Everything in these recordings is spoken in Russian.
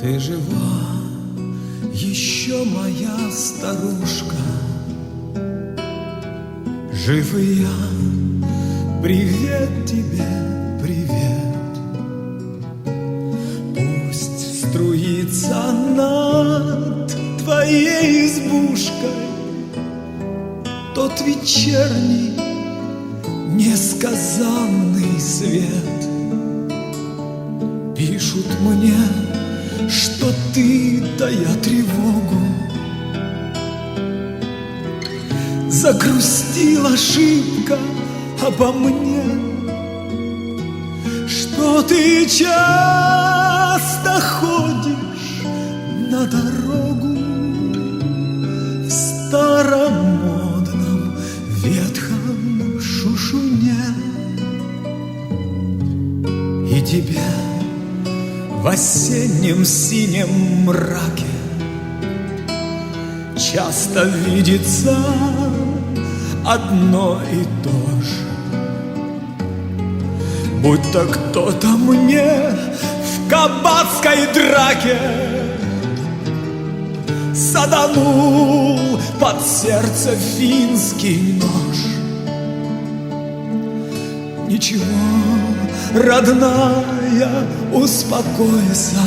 Ты жива, еще моя старушка. Жив и я, привет тебе, привет. Пусть струится над твоей избушкой тот вечерний несказанный свет. Пишут мне, что ты, тая тревогу, загрустила шибко обо мне, что ты часто ходишь на дорогу в старомодном ветхом шушуне, и тебе в осеннем синем мраке часто видится одно и то же, будто кто-то мне в кабацкой драке саданул под сердце финский нож. Ничего, родная, успокойся,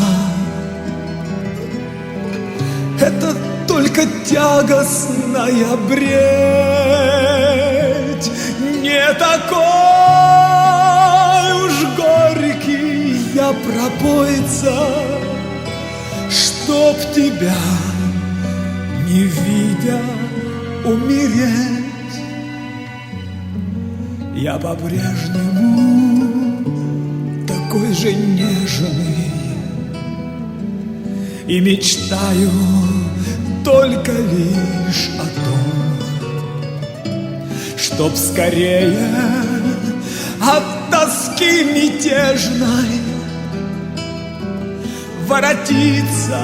это только тягостная бредь, не такой уж горький я пропойца, чтоб тебя, не видя, умереть. Я по-прежнему такой же нежный и мечтаю только лишь о том, чтоб скорее от тоски мятежной воротиться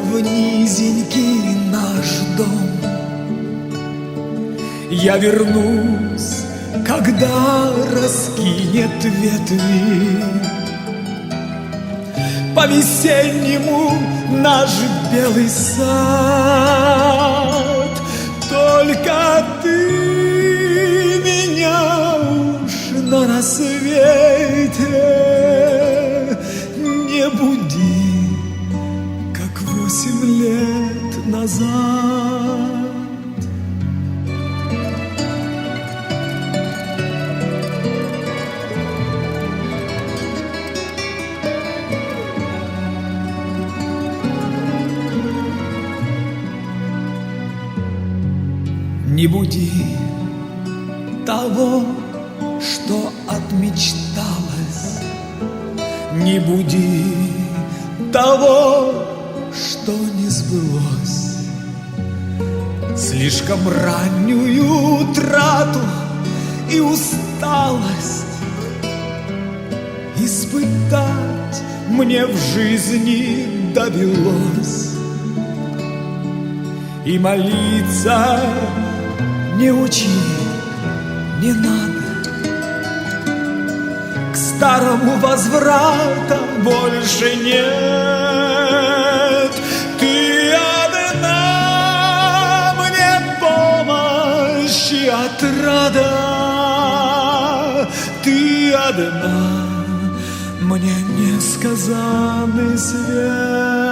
в низенький наш дом. Я вернусь, когда раскинет ветви по-весеннему наш белый сад. Только ты меня уж на рассвете не буди, как 8 лет назад. Не буди того, что отмечталось, не буди того, что не сбылось. Слишком раннюю утрату и усталость испытать мне в жизни довелось. И молиться не учи, не надо, к старому возврата больше нет. Ты одна мне помощь и отрада, ты одна мне несказанный свет.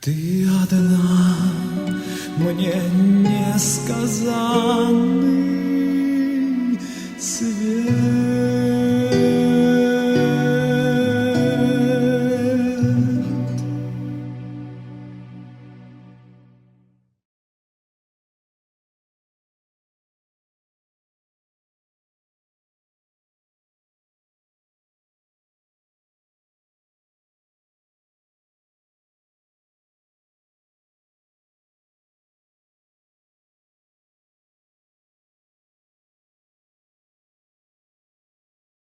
Ты одна мне несказанный